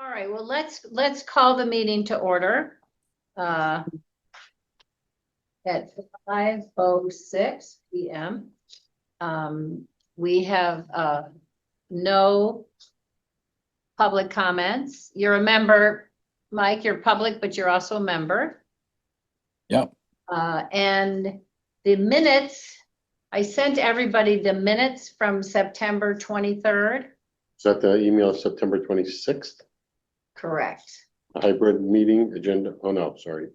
All right, well, let's call the meeting to order. At 5:06 p.m. We have no public comments. You're a member, Mike, you're public, but you're also a member. Yep. And the minutes, I sent everybody the minutes from September 23rd. Is that the email of September 26th? Correct. Hybrid meeting agenda? Oh, no, sorry.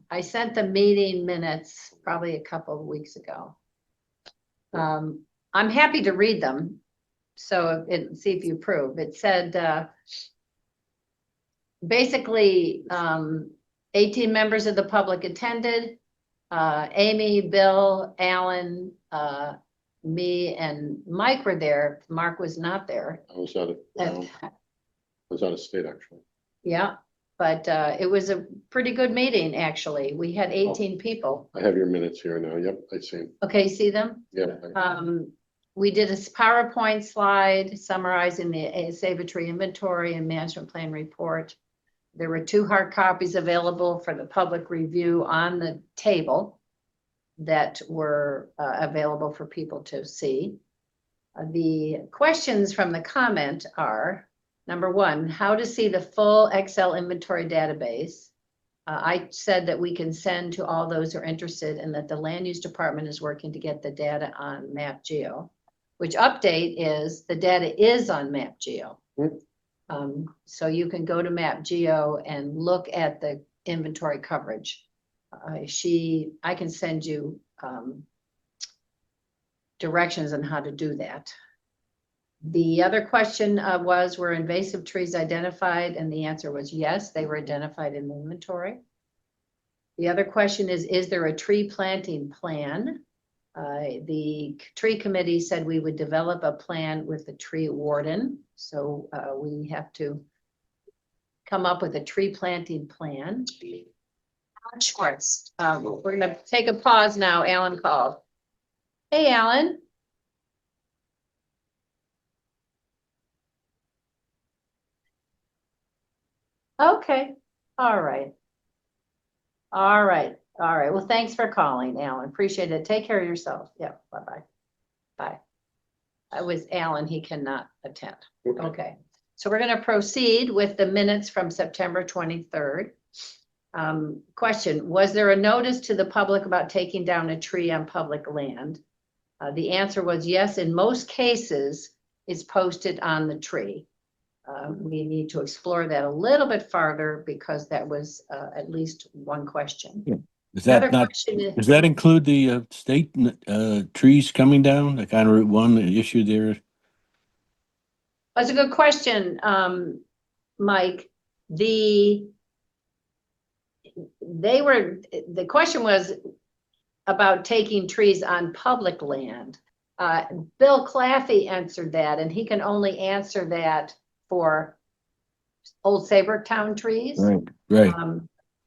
I sent the meeting minutes probably a couple of weeks ago. I'm happy to read them. So see if you approve. It said, basically, 18 members of the public attended. Amy, Bill, Alan, me, and Mike were there. Mark was not there. I was out of state, actually. Yeah, but it was a pretty good meeting, actually. We had 18 people. I have your minutes here now. Yep, I see. Okay, see them? Yeah. We did a PowerPoint slide summarizing the Saybrook inventory and management plan report. There were 2 hard copies available for the public review on the table that were available for people to see. The questions from the comment are, number 1, how to see the full Excel inventory database. I said that we can send to all those who are interested and that the land use department is working to get the data on MapGeo, which update is the data is on MapGeo. So you can go to MapGeo and look at the inventory coverage. I can send you directions on how to do that. The other question was, were invasive trees identified? And the answer was yes, they were identified in the inventory. The other question is there a tree planting plan? The tree committee said we would develop a plan with the tree warden. So we have to come up with a tree planting plan. Schwartz. We're going to take a pause now. Alan called. Hey, Alan. Okay. All right. All right. All right. Well, thanks for calling, Alan. Appreciate it. Take care of yourself. Yeah. Bye-bye. Bye. That was Alan. He cannot attend. Okay. So we're going to proceed with the minutes from September 23rd. Question, was there a notice to the public about taking down a tree on public land? The answer was yes. In most cases, it's posted on the tree. We need to explore that a little bit farther because that was at least one question. Yeah. Does that include the state trees coming down, like on Route 1, the issue there? That's a good question, Mike. The question was about taking trees on public land. Bill Claffey answered that, and he can only answer that for Old Saybrook Town trees. Right.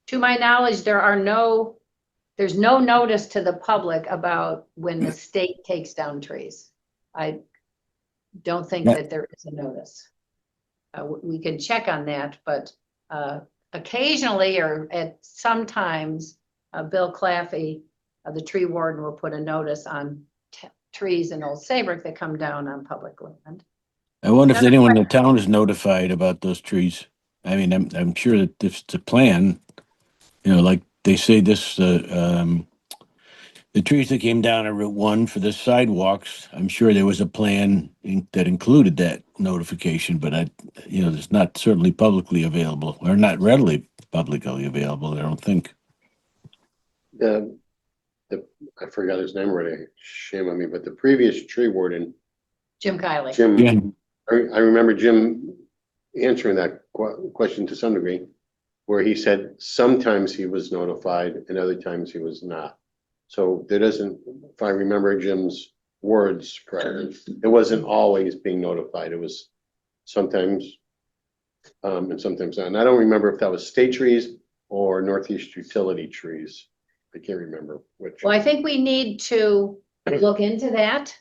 To my knowledge, there's no notice to the public about when the state takes down trees. I don't think that there is a notice. We can check on that, but occasionally or at sometimes Bill Claffey, the tree warden, will put a notice on trees in Old Saybrook that come down on public land. I wonder if anyone in the town is notified about those trees. I mean, I'm sure that if it's a plan, like they say this, the trees that came down on Route 1 for the sidewalks, I'm sure there was a plan that included that notification, but it's not certainly publicly available or not readily publicly available, I don't think. I forgot his name already. Shame on me, but the previous tree warden, Jim Kiley. Jim, I remember Jim answering that question to some degree, where he said sometimes he was notified and other times he was not. So there doesn't, if I remember Jim's words correctly, it wasn't always being notified. It was sometimes and sometimes not. And I don't remember if that was state trees or Northeast utility trees. I can't remember which. Well, I think we need to look into that.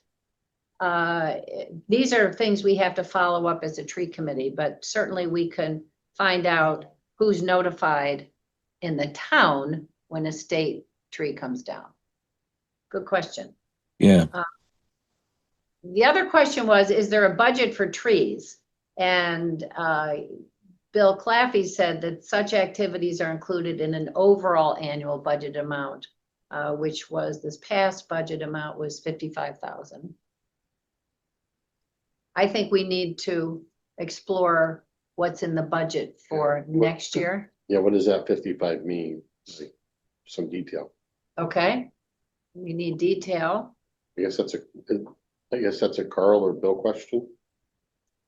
these are things we have to follow up as a tree committee, but certainly we can find out who's notified in the town when a state tree comes down. Good question. Yeah. The other question was, is there a budget for trees? And Bill Claffey said that such activities are included in an overall annual budget amount, which was this past budget amount was $55,000. I think we need to explore what's in the budget for next year. Yeah, what does that 55 mean? Like, some detail. Okay, we need detail. I guess that's a Carl or Bill question.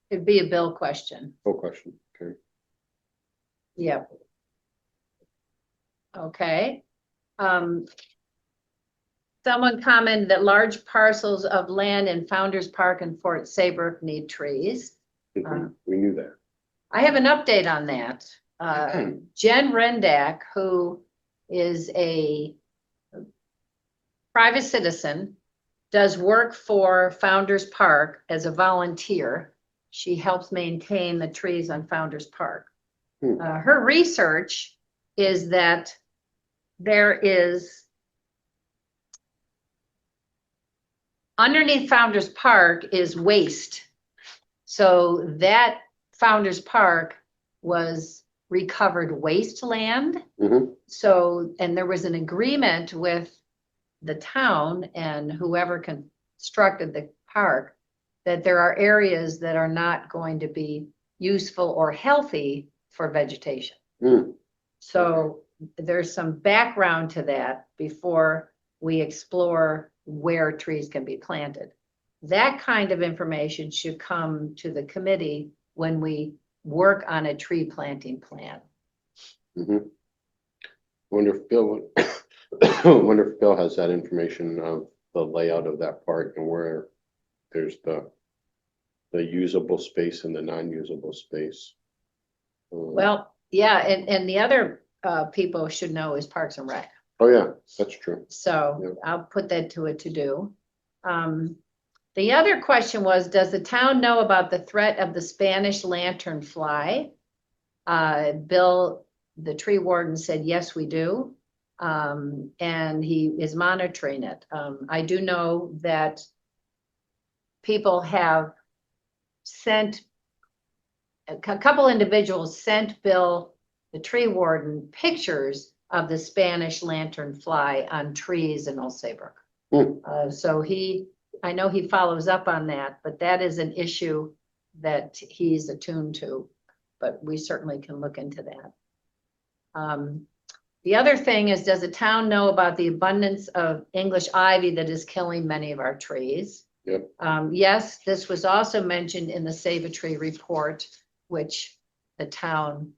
It'd be a Bill question. Bill question. Okay. Yep. Okay. Someone commented that large parcels of land in Founders Park and Fort Saybrook need trees. We knew that. I have an update on that. Jen Rendak, who is a private citizen, does work for Founders Park as a volunteer. She helps maintain the trees on Founders Park. Her research is that there is, underneath Founders Park is waste. So that Founders Park was recovered wasteland. So, and there was an agreement with the town and whoever constructed the park that there are areas that are not going to be useful or healthy for vegetation. So there's some background to that before we explore where trees can be planted. That kind of information should come to the committee when we work on a tree planting plan. Wonder if Bill has that information of the layout of that park and where there's the usable space and the non-usable space. Well, yeah, and the other people should know is Parks and Rec. Oh yeah, that's true. So Yep. I'll put that to a to-do. The other question was, does the town know about the threat of the Spanish lanternfly? Bill, the tree warden, said, yes, we do. And he is monitoring it. I do know that people have sent, a couple individuals sent Bill, the tree warden, pictures of the Spanish lanternfly on trees in Old Saybrook. So I know he follows up on that, but that is an issue that he's attuned to, but we certainly can look into that. The other thing is, does the town know about the abundance of English ivy that is killing many of our trees? Yep. Yes, this was also mentioned in the Save a Tree report, which the town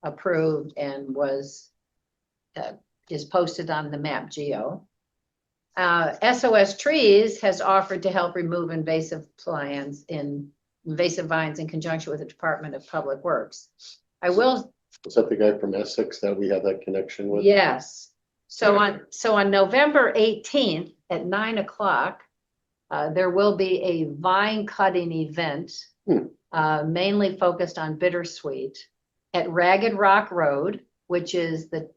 approved and was is posted on the map geo. SOS Trees has offered to help remove invasive vines in conjunction with the Department of Public Works. I will. Is that the guy from Essex that we have that connection with? Yes. So on November 18th at 9 o'clock, there will be a vine cutting event, mainly focused on bittersweet at Ragged Rock Road, which is the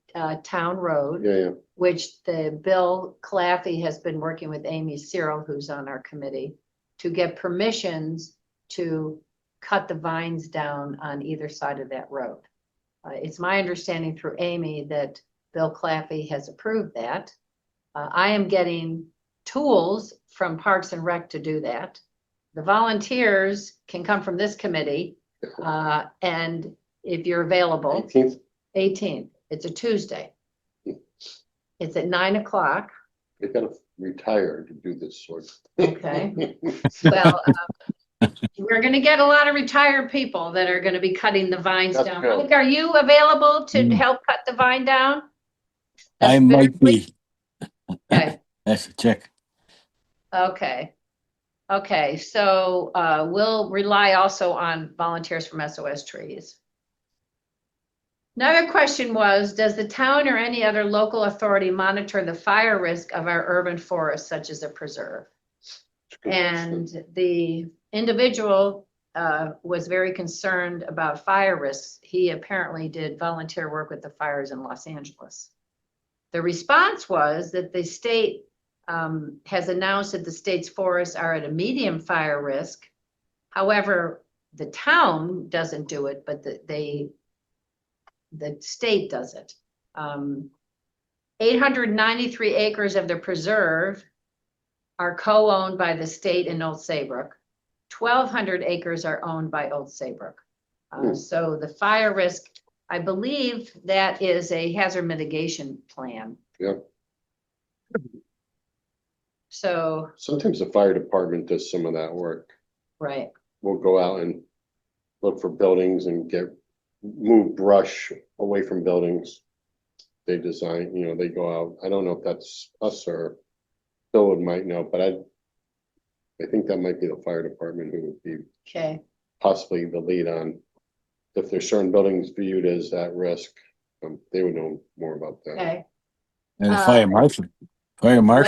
town road. Yeah. Which the Bill Claffey has been working with Amy Cyril, who's on our committee, to get permissions to cut the vines down on either side of that road. It's my understanding through Amy that Bill Claffey has approved that. I am getting tools from Parks and Rec to do that. The volunteers can come from this committee, and if you're available. 18th. It's a Tuesday. It's at 9 o'clock. They gotta retire to do this sort of. Okay. Well, we're going to get a lot of retired people that are going to be cutting the vines That's down. good. Mike, are you available to help cut the vine down? I might be. Okay. That's a check. Okay. Okay. So we'll rely also on volunteers from SOS Trees. Another question was, does the town or any other local authority monitor the fire risk of our urban forests, such as a preserve? And the individual was very concerned about fire risks. He apparently did volunteer work with the fires in Los Angeles. The response was that the state has announced that the state's forests are at a medium fire risk. However, the town doesn't do it, but the state does it. 893 acres of the preserve are co-owned by the state and Old Saybrook. 1,200 acres are owned by Old Saybrook. So the fire risk, I believe that is a hazard mitigation plan. Yeah. So, Sometimes the fire department does some of that work. right, We'll go out and look for buildings and move brush away from buildings. They design, they go out. I don't know if that's us or Bill might know, but I think that might be the fire department who would be okay, possibly the lead on. If there's certain buildings viewed as at risk, they would know more about that. okay. And the What's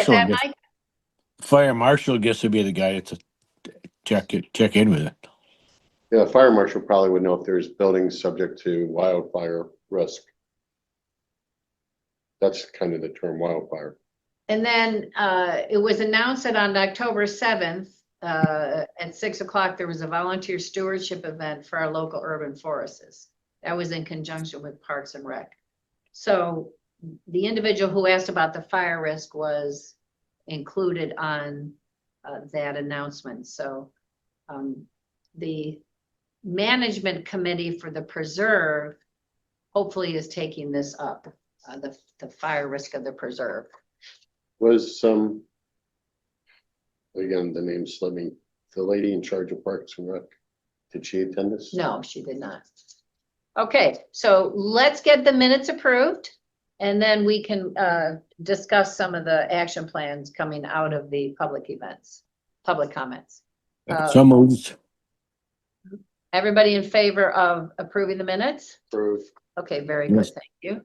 that, Mike? fire marshal gets to be the guy to check in with it. Yeah, the fire marshal probably would know if there's buildings subject to wildfire risk. That's kind of the term, wildfire. And then it was announced that on October 7th, at 6 o'clock, there was a volunteer stewardship event for our local urban forests. That was in conjunction with Parks and Rec. So the individual who asked about the fire risk was included on that announcement. So the management committee for the preserve hopefully is taking this up, the fire risk of the preserve. Was again, the name slipped me, the lady in charge of Parks and Rec, did she attend this? No, she did not. Okay, so let's get the minutes approved, and then we can discuss some of the action plans coming out of the public events, public comments. So moved. Everybody in favor of approving the minutes? Approved. Okay, very good, Yes. thank you.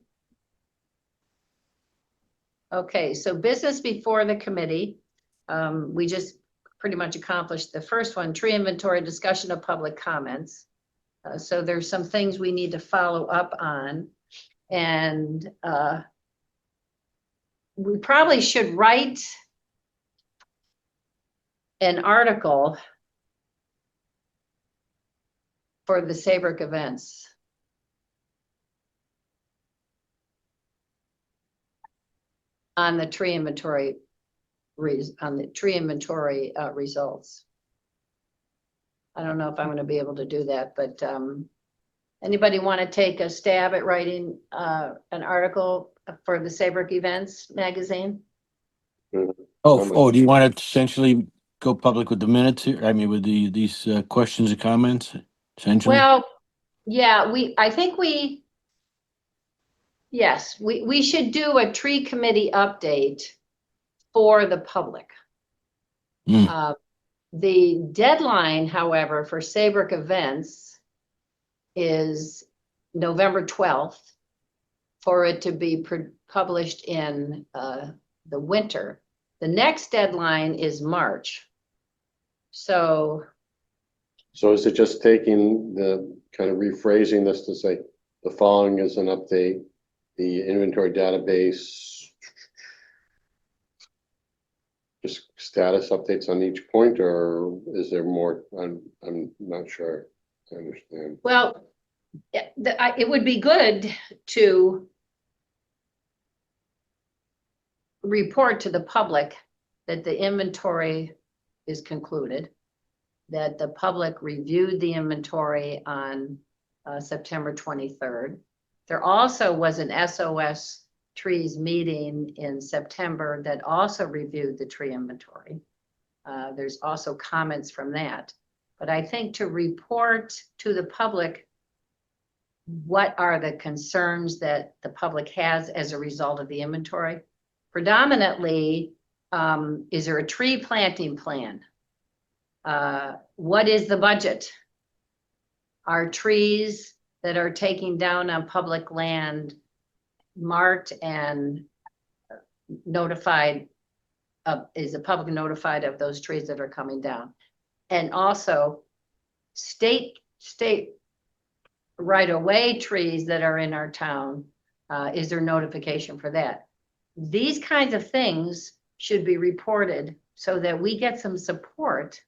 Okay, so business before the committee. We just pretty much accomplished the first one, tree inventory, discussion of public comments. So there's some things we need to follow up on. And we probably should write an article for the Saybrook events. On the tree inventory, results. I don't know if I'm going to be able to do that, but anybody want to take a stab at writing an article for the Saybrook Events magazine? Oh, do you want to essentially go public with the minutes here? I mean, with these questions and comments, essentially? Well, yeah, yes, we should do a tree committee update for the public. The deadline, however, for Saybrook events is November 12th for it to be published in the winter. The next deadline is March. So is it just taking the kind of rephrasing this to say the following is an update, the inventory database, just status updates on each point, or is there more? I'm not sure I understand. well, it would be good to report to the public that the inventory is concluded, that the public reviewed the inventory on September 23rd. There also was an SOS Trees meeting in September that also reviewed the tree inventory. There's also comments from that. But I think to report to the public what are the concerns that the public has as a result of the inventory. Predominantly, is there a tree planting plan? What is the budget? Are trees that are taking down on public land marked and notified is the public notified of those trees that are coming down? And also state right-of-way trees that are in our town, is there notification for that? These kinds of things should be reported so that we get some support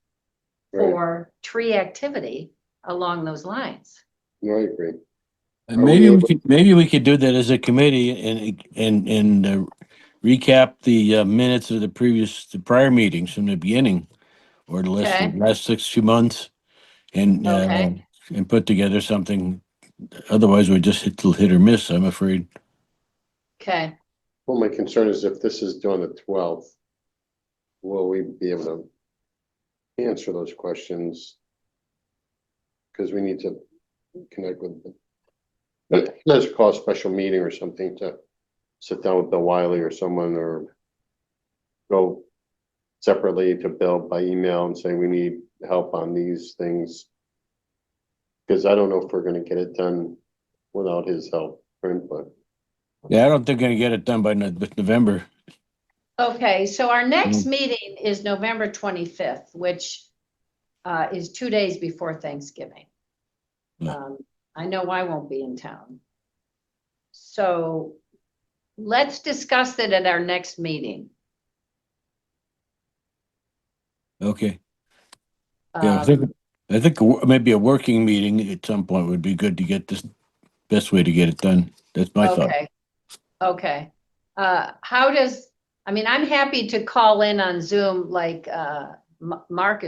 Right. for tree activity along those lines. No, I agree. And Are we maybe we able- could, do that as a committee and recap the minutes of the prior meetings from the beginning or the Okay. last 2 months and Okay. and put together something. Otherwise, we just hit or miss, I'm afraid. Okay, Well, my concern is if this is due on the 12th, will we be able to answer those questions? Because we need to connect with them. But let's call a special meeting or something to sit down with Bill Wiley or someone, or go separately to Bill by email and say we need help on these things. Because I don't know if we're gonna get it done without his help or input. Yeah, I don't think we're gonna get it done by November. okay, so our next meeting is November 25th, which is 2 days before Thanksgiving. Yeah. I know I won't be in town. So let's discuss it at our next meeting. Okay. Yeah, I think maybe a working meeting at some point would be good to get this, best way to get it done. That's my thought. Okay, okay. How does, I mean, I'm happy to call in on Zoom like Mike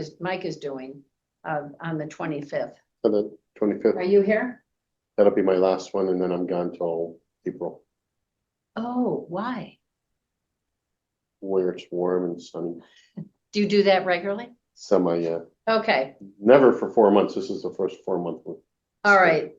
is doing on the 25th. For the Are 25th, you here? that'll be my last one, and then I'm gone till April, Oh, why? where it's warm and sunny. Do you do that regularly? Semi, yeah. Okay, Never for 4 months. This is the first 4 month one. all right.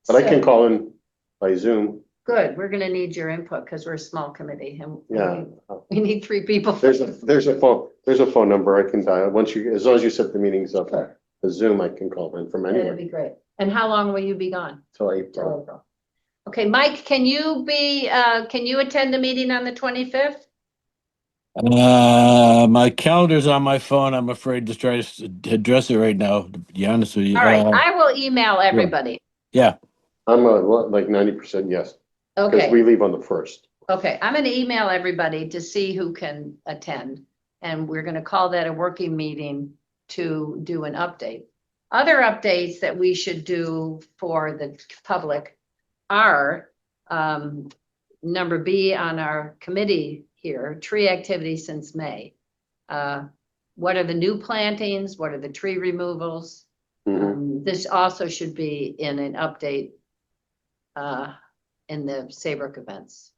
But I can So, call in by Zoom. good, we're gonna need your input because we're a small committee and Yeah. we need 3 people. There's a phone number I can dial. Once you, as long as you set the meetings up, Sure. the Zoom, I can call in from That'd anywhere be great. And how long will you be gone? till Till April. April. Okay, Mike, can you attend the meeting on the 25th? My calendar's on my phone. I'm afraid to try to address it right now, to be honest with you. All right, I will email everybody. Yeah, I'm like 90% yes, because Okay, we leave on the 1st. okay, I'm gonna email everybody to see who can attend. And we're gonna call that a working meeting to do an update. Other updates that we should do for the public are, number B on our committee here, tree activity since May. What are the new plantings? What are the tree removals? This also should be in an update in the Saybrook events.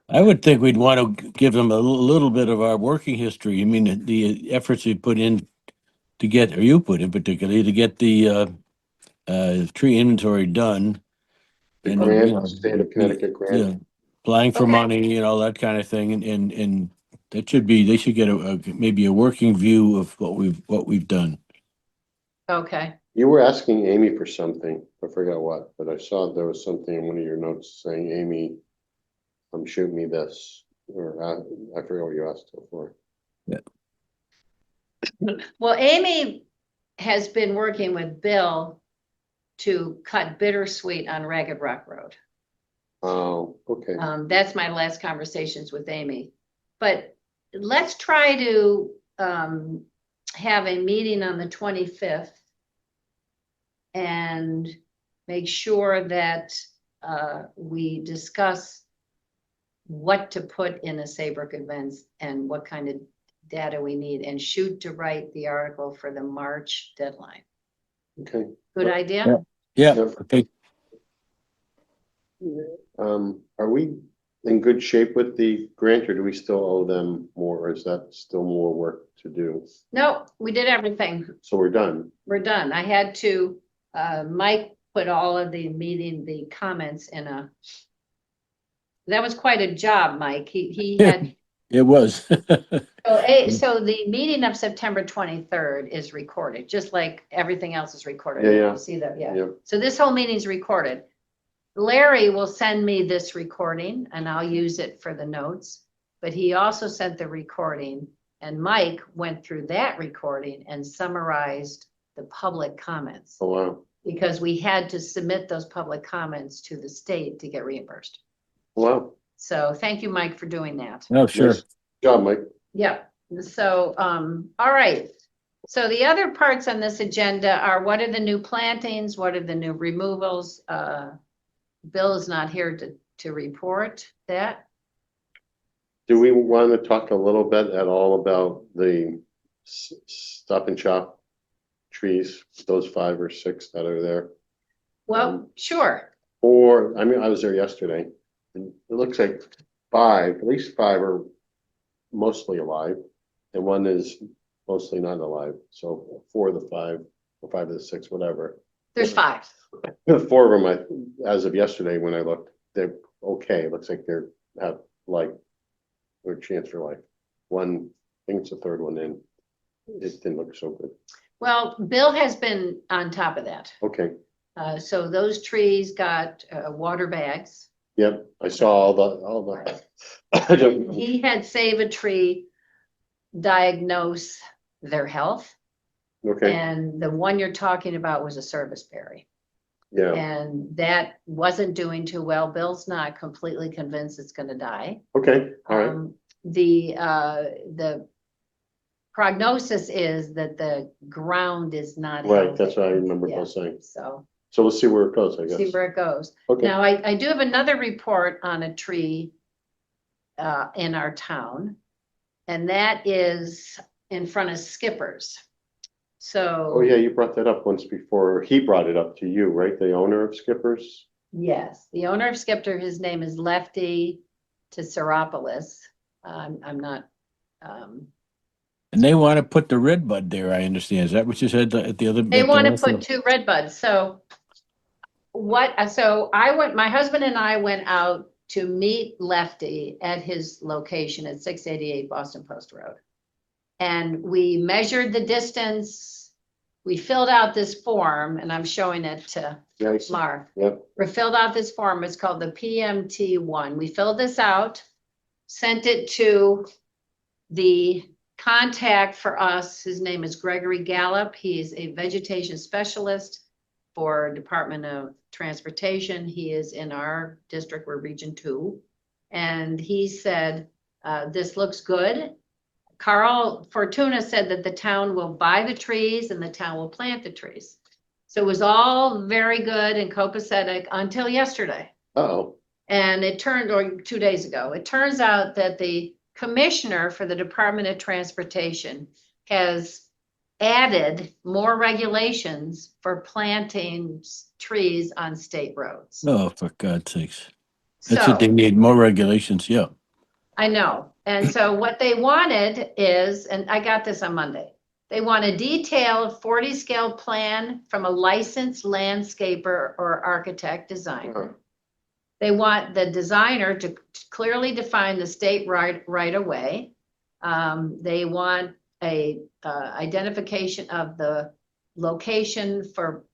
I would think we'd want to give them a little bit of our working history. I mean, the efforts we put in to get, or you put in particularly, to get the tree inventory done. The And, grant, state of Connecticut grant. yeah, applying for Okay. money, that kind of thing, and that should be, they should get maybe a working view of what we've done. Okay, You were asking Amy for something. I forgot what, but I saw there was something in one of your notes saying, Amy, shoot me this, or I forgot what you asked her for. well, Amy has been working with Bill to cut bittersweet on Ragged Rock Road. Oh, okay. That's my last conversations with Amy. But let's try to have a meeting on the 25th and make sure that we discuss what to put in the Saybrook events and what kind of data we need, and shoot to write the article for the March deadline. Okay. Good idea? Yeah, Yep. okay. Are we in good shape with the grant, or do we still owe them more, or is that still more work to do? No, we did everything. So we're done. We're done. I had to, Mike put all of the comments in a, that was quite a job, Mike. He had, It was. so the meeting of September 23rd is recorded, just like everything else is recorded. Yeah, yeah. You see that, yeah. Yeah. So this whole meeting's recorded. Larry will send me this recording and I'll use it for the notes. but he also sent the recording, and Mike went through that recording and summarized the public comments. Oh, wow. Because we had to submit those public comments to the state to get reimbursed. Wow. So thank you, Mike, for doing that. Oh, sure. Nice job, Mike. Yeah, so, all right. So the other parts on this agenda are what are the new plantings? What are the new removals? Bill is not here to report that. Do we want to talk a little bit at all about the Stop and Shop trees, those 5 or 6 that are there? Well, sure. Or, I mean, I was there yesterday, and it looks like 5, at least 5 are mostly alive, and 1 is mostly not alive. So 4 of the 5, or 5 of the 6, whatever. There's 5. 4 of them, as of yesterday, when I looked, they're okay. It looks like they're have life, or chance for life. 1, I think it's the 3rd one in. It didn't look so good. Well, Bill has been on top of that. Okay, So those trees got water bags. yep, I saw all the. He had Save a Tree diagnose their health. Okay, And the one you're talking about was a service berry. yeah, And that wasn't doing too well. Bill's not completely convinced it's gonna die. okay, all right, The prognosis is that the ground is not right, healthy. that's what I remember Yeah, both saying. so So we'll see where it goes, I see guess. where it goes. Okay, Now, I do have another report on a tree in our town. And that is in front of Skipper's. So. oh yeah, you brought that up once before. He brought it up to you, right? The owner of Skipper's? Yes, the owner of Skipper, his name is Lefty Tsaropoulos. I'm not, And they want to put the red bud there, I understand. Is that what you said at the other? they at the want to last put one? 2 red buds, so my husband and I went out to meet Lefty at his location at 688 Boston Post Road. And we measured the distance, we filled out this form, and I'm showing it to Nice, Mark. yep, We filled out this form, it's called the PMT1. We filled this out, sent it to the contact for us. His name is Gregory Gallup. He's a vegetation specialist for Department of Transportation. He is in our district, we're Region 2. And he said, this looks good. Carl Fortuna said that the town will buy the trees and the town will plant the trees. So it was all very good and copacetic until yesterday. uh-oh, And or 2 days ago, it turns out that the commissioner for the Department of Transportation has added more regulations for planting trees on state roads. Oh, for God's sakes. That's what they So, need, more regulations, yeah. I know. And so what they wanted is, and I got this on Monday, they want a detailed 40 scale plan from a licensed landscaper or architect designer. uh-huh. They want the designer to clearly define the state right away. They want a identification of the location for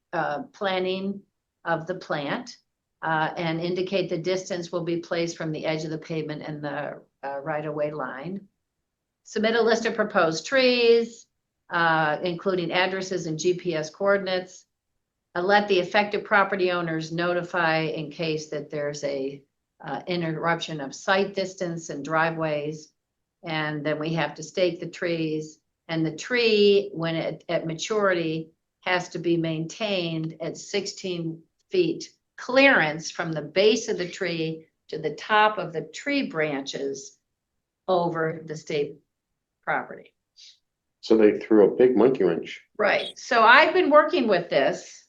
planning of the plant and indicate the distance will be placed from the edge of the pavement and the right-of-way line. Submit a list of proposed trees, including addresses and GPS coordinates. Let the affected property owners notify in case that there's a interruption of site distance and driveways. And then we have to stake the trees, and the tree, when at maturity, has to be maintained at 16 feet clearance from the base of the tree to the top of the tree branches over the state property. So they threw a big monkey wrench. Right. So I've been working with this.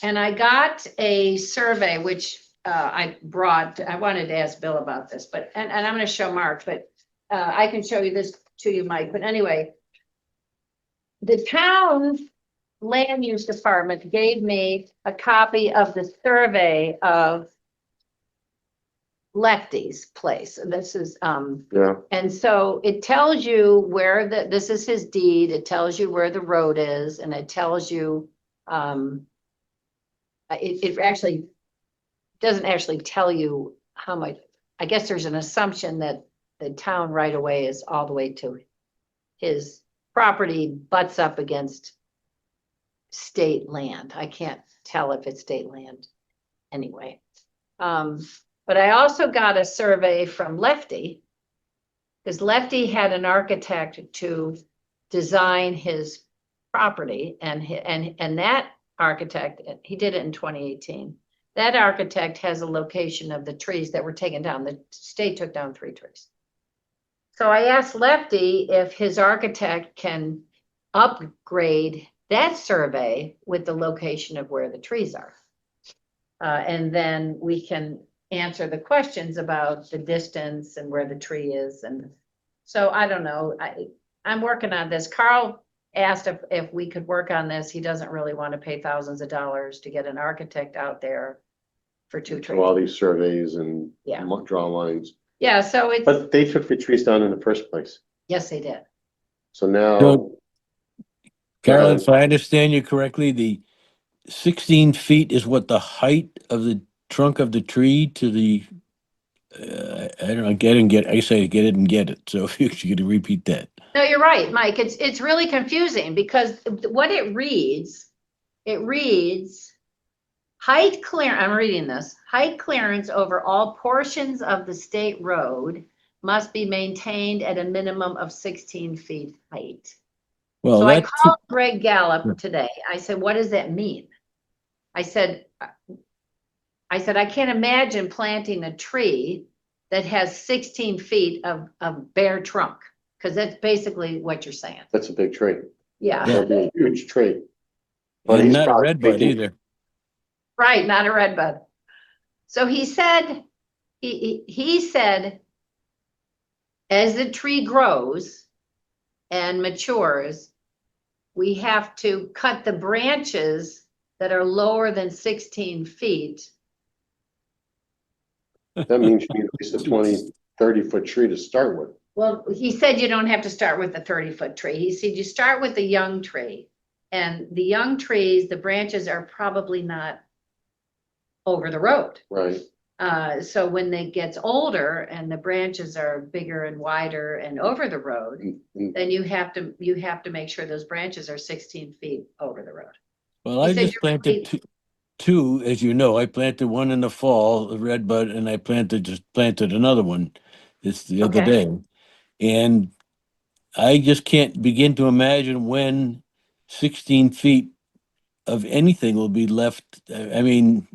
And I got a survey, which I wanted to ask Bill about this, but, and I'm going to show Mark, but I can show you this to you, Mike. But anyway, the town land use department gave me a copy of the survey of Lefty's place. This is, Yeah, and so it tells you where this is his deed. It tells you where the road is, and it tells you, it actually doesn't actually tell you how much I guess there's an assumption that the town right away is all the way to his property butts up against state land. I can't tell if it's state land anyway. But I also got a survey from Lefty, because Lefty had an architect to design his property, and that architect, he did it in 2018. That architect has a location of the trees that were taken down. The state took down 3 trees. So I asked Lefty if his architect can upgrade that survey with the location of where the trees are. And then we can answer the questions about the distance and where the tree is. And so I don't know, I'm working on this. Carl asked if we could work on this. He doesn't really want to pay thousands of dollars to get an architect out there for 2 trees. So all these surveys and Yeah. draw lines, Yeah, so it's, but they took the trees down in the first place. yes, they did. So now, So, Carol, ahead. if I understand you correctly, the 16 feet is what the height of the trunk of the tree to the, I don't know, I say get it and get it. So if you could repeat that. No, you're right, Mike. It's really confusing because what it reads height clear, I'm reading this, height clearance over all portions of the state road must be maintained at a minimum of 16 feet height. Well, So I that's, called Greg Gallup today. I said, what does that mean? I said, I can't imagine planting a tree that has 16 feet of bare trunk, because that's basically what you're saying. That's a big tree. Yeah, That'll be a huge tree. But and he's not a probably red bud thinking- either. right, not a red bud. So he said, he said, as the tree grows and matures, we have to cut the branches that are lower than 16 feet. That means you need at least a 20, 30-foot tree to start with. Well, he said you don't have to start with a 30-foot tree. He said you start with a young tree. And the young trees, the branches are probably not over the road. Right. So when it gets older and the branches are bigger and wider and over the road, And then you have to make sure those branches are 16 feet over the road. Well, He I said just you're planted right. two, as you know. I planted one in the fall, a red bud, and I just planted another one the other Okay. day. And I just can't begin to imagine when 16 feet of anything will be left. I mean,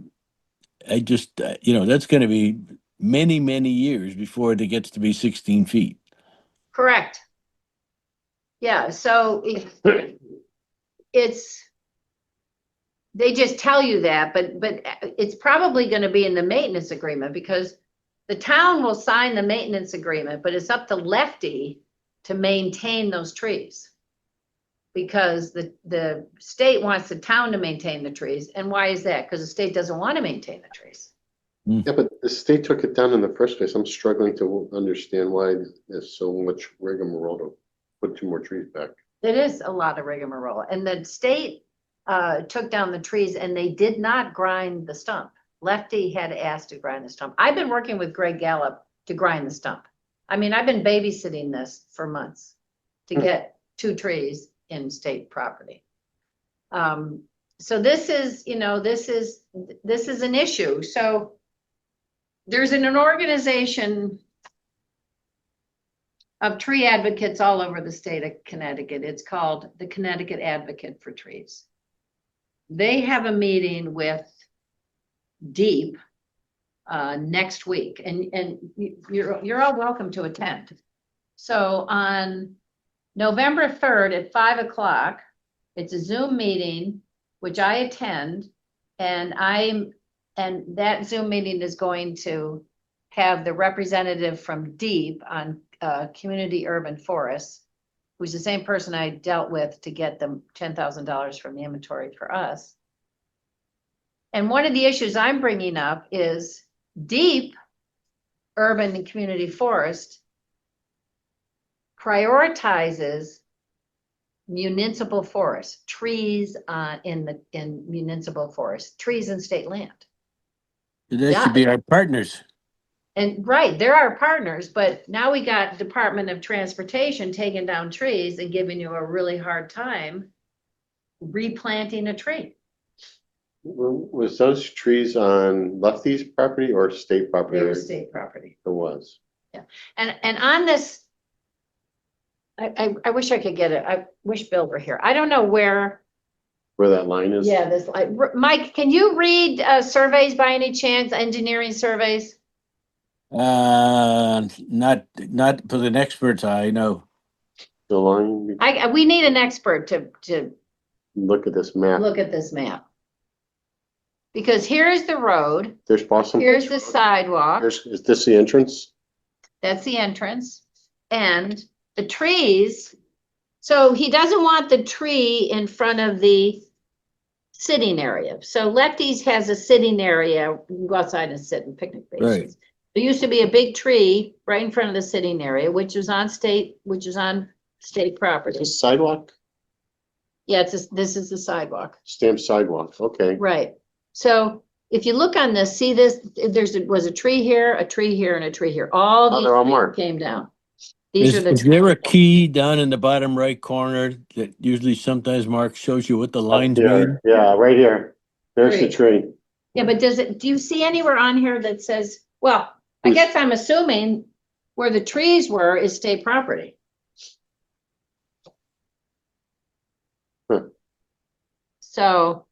I just, that's going to be many, many years before it gets to be 16 feet. Correct. Yeah, so it's, they just tell you that, but it's probably going to be in the maintenance agreement, because the town will sign the maintenance agreement, but it's up to Lefty to maintain those trees. Because the state wants the town to maintain the trees. And why is that? Because the state doesn't want to maintain the trees. Yeah, but the state took it down in the first place. I'm struggling to understand why there's so much rigmarole to put 2 more trees back. It is a lot of rigmarole. And the state took down the trees and they did not grind the stump. Lefty had asked to grind the stump. I've been working with Greg Gallup to grind the stump. I mean, I've been babysitting this for months to get 2 trees in state property. So this is, this is an issue. So there's an organization of tree advocates all over the state of Connecticut. It's called the Connecticut Advocate for Trees. They have a meeting with Deep next week, and you're all welcome to attend. So on November 3rd at 5 o'clock, it's a Zoom meeting, which I attend, and that Zoom meeting is going to have the representative from Deep on Community Urban Forests, who's the same person I dealt with to get them $10,000 from the inventory for us. And one of the issues I'm bringing up is Deep Urban and Community Forest prioritizes municipal forests, trees in municipal forests, trees in state land. That should be our partners. And right, they're our partners, but now we got Department of Transportation taking down trees and giving you a really hard time replanting a tree. Was those trees on Lefty's property or state property? They were state property. It was. And on this, I wish I could get it. I wish Bill were here. I don't know where. Where that line is? Yeah, this, Mike, can you read surveys by any chance, engineering surveys? Not for the expert's eye, no. The line, We need an expert to look at this map. look at this map. Because here's the road, There's Boston. here's the sidewalk, Is this the entrance? that's the entrance, and the trees. So he doesn't want the tree in front of the sitting area. So Lefty's has a sitting area, you can go outside and sit in picnic Right. bases. There used to be a big tree right in front of the sitting area, which is on state property. Is this sidewalk? Yeah, this is the sidewalk. Stamped sidewalk, okay. Right. So if you look on this, see this, was a tree here, a tree here, and a tree here. All Oh, these they're all trees marked. came down. These are Is the, there a key down in the bottom right corner that usually sometimes Mark shows you what the lines Up mean? here. Yeah, right here. There's the tree. yeah, but do you see anywhere on here that says, well, I Who's- guess I'm assuming where the trees were is state property. Huh. So,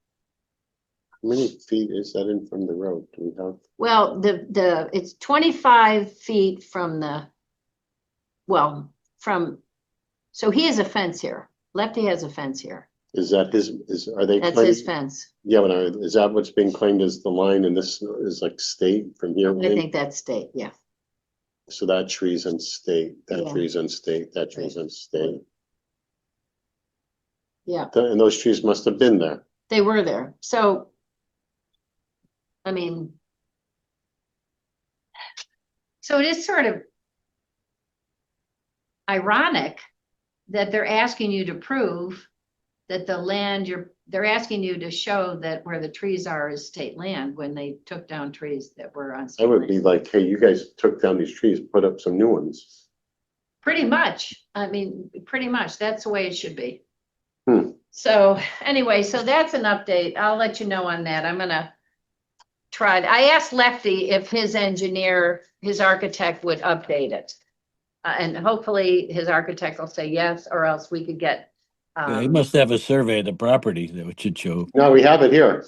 How many feet is that in from the road? Do we have? well, it's 25 feet from so he has a fence here. Lefty has a fence here. Is that are they? That's claiming- his fence. Yeah, but is that what's being claimed as the line and this is like state from here? I think that's state, yeah. So that tree's on state, that Yeah. tree's on state, that tree's on state. Yeah, And those trees must have been there. they were there. So, I mean, so it is sort of ironic that they're asking you to prove that the land they're asking you to show that where the trees are is state land when they took down trees that were on I state would be land. like, hey, you guys took down these trees, put up some new ones. Pretty much. I mean, pretty much. That's the way it should be. Hmm. So anyway, so that's an update. I'll let you know on that. I'm gonna try. I asked Lefty if his engineer, his architect would update it. And hopefully his architect will say yes, or else we could get. Yeah, he must have a survey of the property that it should show. No, we have it here.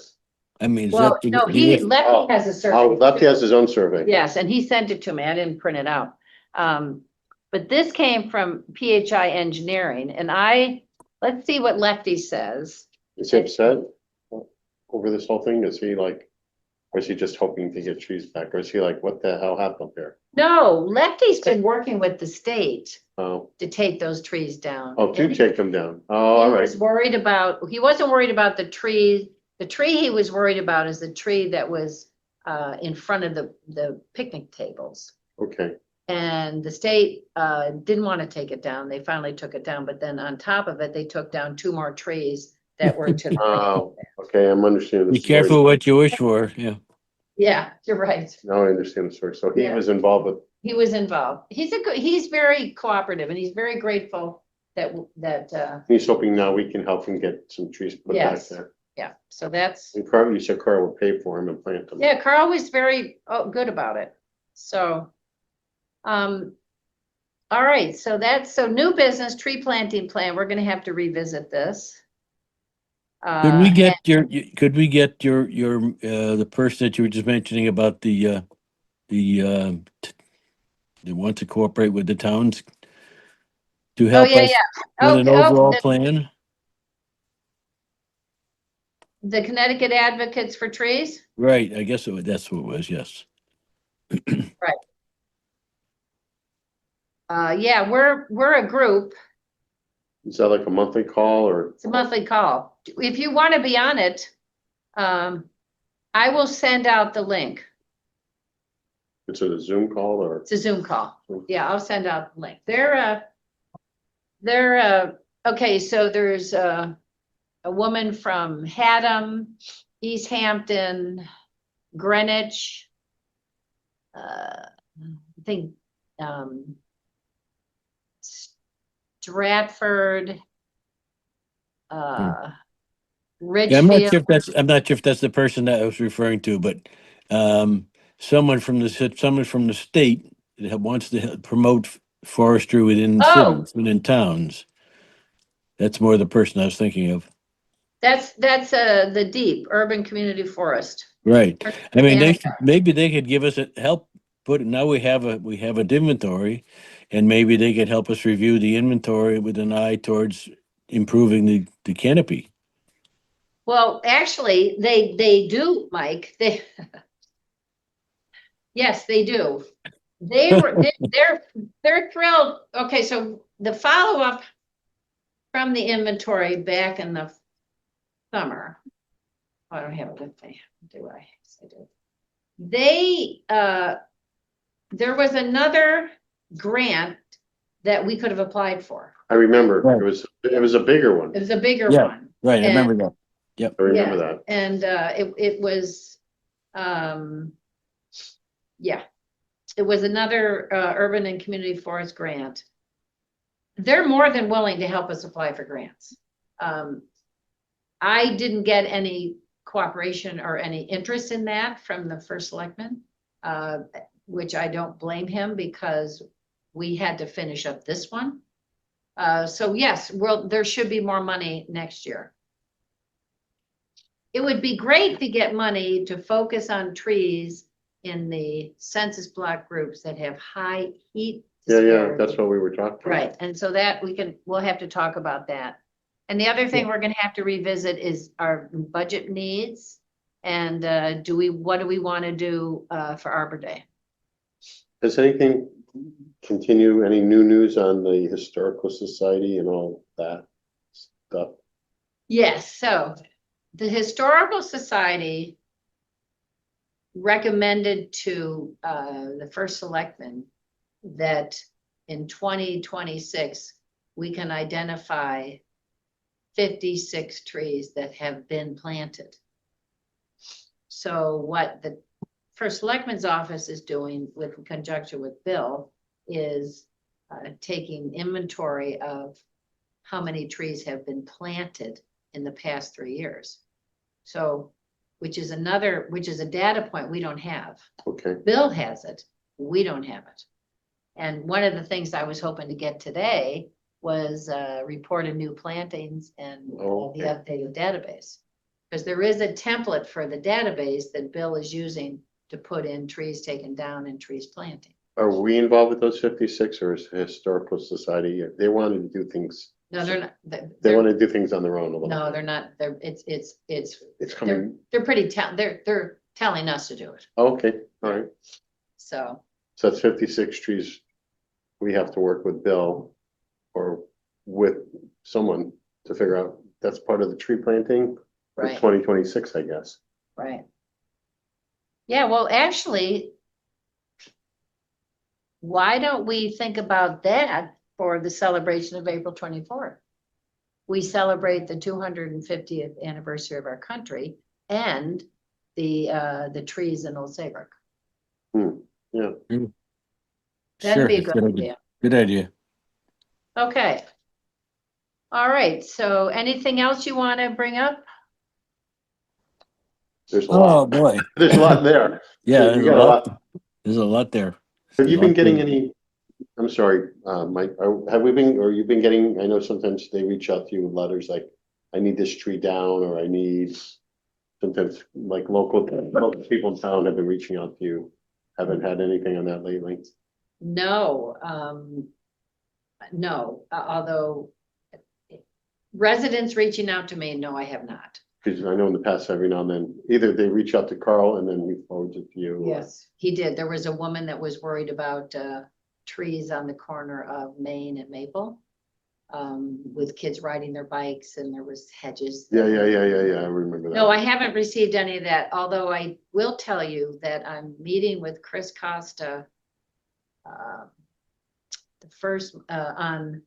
I mean, is Well, that? no, Lefty has a survey. Oh, Lefty has his own survey. Yes, and he sent it to me. I didn't print it out. But this came from PHI Engineering, and let's see what Lefty says. Is he upset over this whole thing? Is he like, or is he just hoping to get trees back? Or is he like, what the hell happened here? No, Lefty's been working with the state Oh, to take those trees down. to take them down. Oh, all He right. was worried about, he wasn't worried about the tree. The tree he was worried about is the tree that was in front of the picnic tables. Okay. And the state didn't want to take it down. They finally took it down, but then on top of it, they took down 2 more trees that were to the. Oh, okay, I'm understanding. Be the story. careful what you wish for, yeah. Yeah, you're right. Now I understand the story. So he Yeah. was involved with, He was involved. He's very cooperative and he's very grateful that he's hoping now we can help him get some trees put back Yes. there. yeah, so that's, And Carl, you said Carl would pay for him and plant them. yeah, Carl was very good about it. So, all right, so new business tree planting plan. We're gonna have to revisit this. Could we get the person that you were just mentioning about that wants to cooperate with the towns to help yeah, us yeah. with an Oh, overall the- plan? The Connecticut Advocates for Trees? Right, I guess that's what it was, yes. Yeah, we're a group. Is that like a monthly call or? It's a monthly call. If you want to be on it, I will send out the link. Is it a Zoom call or? It's a Zoom call. Yeah, I'll send out the link. Okay, so there's a woman from Haddam, East Hampton, Greenwich, I think, Stratford, Yeah, Richfield. I'm not sure if that's the person that I was referring to, but someone from the state that wants to promote forestry within Oh, cities, within towns. That's more the person I was thinking of. that's the deep urban community forest. Right. I mean, Danica. maybe they could give us a help. Now we have an inventory, and maybe they could help us review the inventory with an eye towards improving the canopy. Well, actually, they do, Mike. Yes, they do. They're thrilled. Okay, so the follow-up from the inventory back in the summer. I don't have it with me, do I? Yes, I do. There was another grant that we could have applied for. I remember, Right. it was a bigger one, It was a bigger Yeah, one. right. I And- remember that. Yep. I remember Yeah, that. and it was, yeah, it was another urban and community forest grant. They're more than willing to help us apply for grants. I didn't get any cooperation or any interest in that from the first selectman, which I don't blame him because we had to finish up this one. So yes, well, there should be more money next year. It would be great to get money to focus on trees in the census block groups that have high heat. Yeah, disparity. that's what we were talking about. Right, and so that we'll have to talk about that. And the other thing we're gonna have to revisit is our budget needs. And what do we wanna do for Arbor Day? Does anything continue, any new news on the Historical Society and all that stuff? Yes, so the Historical Society recommended to the first selectman that in 2026, we can identify 56 trees that have been planted. So what the first selectman's office is doing with conjunction with Bill is taking inventory of how many trees have been planted in the past 3 years. So, which is a data point we don't have. Okay, Bill has it, we don't have it. And one of the things I was hoping to get today was report of new plantings and the Okay. updated database. Because there is a template for the database that Bill is using to put in trees taken down and trees planting. are we involved with those 56 or is the Historical Society, they wanted to do things, No, they're not. they want to do things on their own a little No, bit. they're not. It's coming, They're pretty they're telling us to do it. okay, all right. So, So that's 56 trees. We have to work with Bill or with someone to figure out, that's part of the tree planting for right, 2026, I guess. right. Yeah, well, actually, why don't we think about that for the celebration of April 24th? We celebrate the 250th anniversary of our country and the trees in Old Saybrook. Yeah, That'd Sure. be a that's good idea. Good idea. Okay. All right, so anything else you want to bring up? there's a Oh, lot. boy. There's a lot there. Yeah, You there's got a a lot. lot. There's a lot there. Have you been getting Lot there. any, I'm sorry, Mike, you've been getting, I know sometimes they reach out to you with letters like, I need this tree down, or I need, sometimes like local people in town have been reaching out to you. Haven't had anything on that lately? No, no, although residents reaching out to me, no, I have not. Because I know in the past, every now and then, either they reach out to Carl and then he forwards it to you. or- Yes, he did. There was a woman that was worried about trees on the corner of Main and Maple. With kids riding their bikes and there was hedges. Yeah, I remember that. No, I haven't received any of that, although I will tell you that I'm meeting with Chris Costa the first on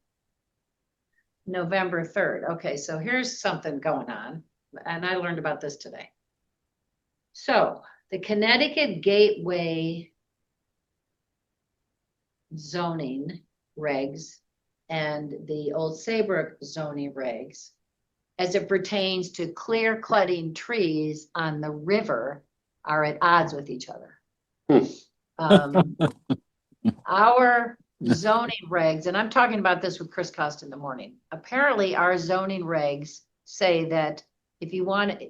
November 3rd. Okay, so here's something going on, and I learned about this today. So the Connecticut Gateway zoning regs and the old Saybrook zoning regs as it pertains to clear cutting trees on the river are at odds with each other. Our zoning regs, and I'm talking about this with Chris Cost in the morning. Apparently, our zoning regs say that if you want,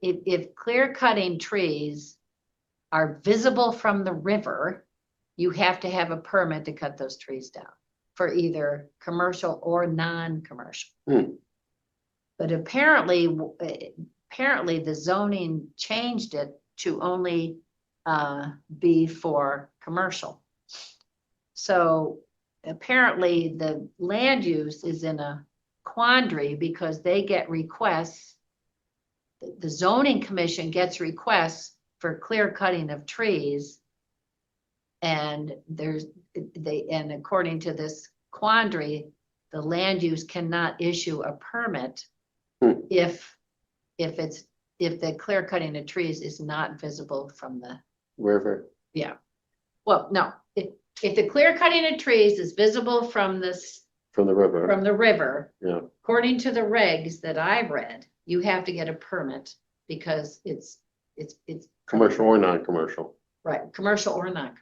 if clear cutting trees are visible from the river, you have to have a permit to cut those trees down for either commercial or non-commercial. But apparently the zoning changed it to only be for commercial. So apparently the land use is in a quandary because they get requests. The zoning commission gets requests for clear cutting of trees. And and according to this quandary, the land use cannot issue a permit if the clear cutting of trees is not visible from the River. Yeah. Well, no, if the clear cutting of trees is visible from the river, yeah, according to the regs that I've read, you have to get a permit because it's commercial or non-commercial. right, commercial or non-commercial.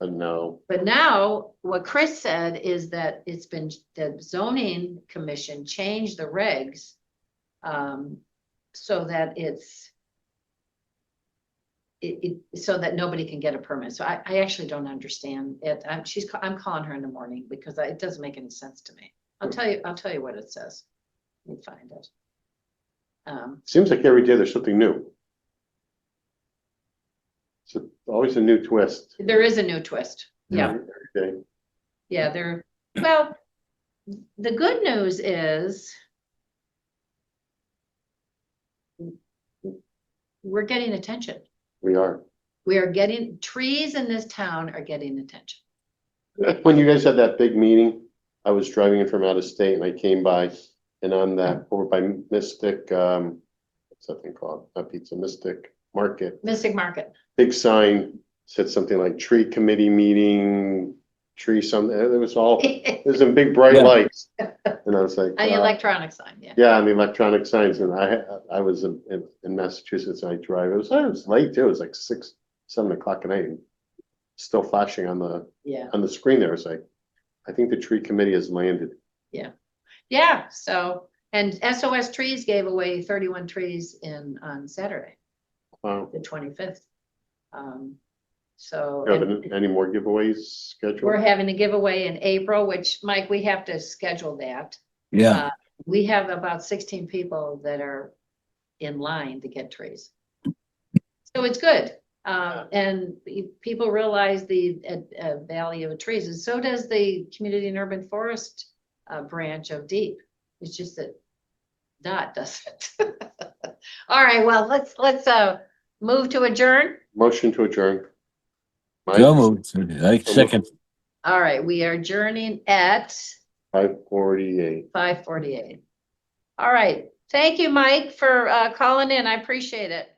No. But now what Chris said is that it's been, the zoning commission changed the regs so that so that nobody can get a permit. So I actually don't understand it. I'm calling her in the morning because it doesn't make any sense to me. I'll tell you what it says. Let me find it. Seems like every day there's something new. It's always a new twist. There is a new twist. Yeah. Every day. Yeah, well, the good news is we're getting attention. We are. Trees in this town are getting attention. When you guys had that big meeting, I was driving in from out of state and I came by and on that over by Mystic, what's that thing called? Not Pizza, Mystic Market. Mystic Market. Big sign said something like tree committee meeting, tree something. It was in big bright lights. And I was like, The electronic sign, yeah. yeah, on the electronic signs. And I was in Massachusetts and I drive. It was late too. It was like 6, 7 o'clock at night. And still flashing on the screen there. It was like, I think the tree committee has landed. Yeah. So, and SOS Trees gave away 31 trees on Saturday, Wow. the 25th. You have any more giveaways scheduled? We're having a giveaway in April, which Mike, we have to schedule that. Yeah. We have about 16 people that are in line to get trees. So it's good. And people realize the value of trees, and so does the Community and Urban Forest branch of DEEP. It's just that DOT doesn't. All right, well, let's move to adjourn. Motion to adjourn. Mike? So moved. Second. All right, we are adjourning at 5:48. 5:48. All right, thank you, Mike, for calling in. I appreciate it.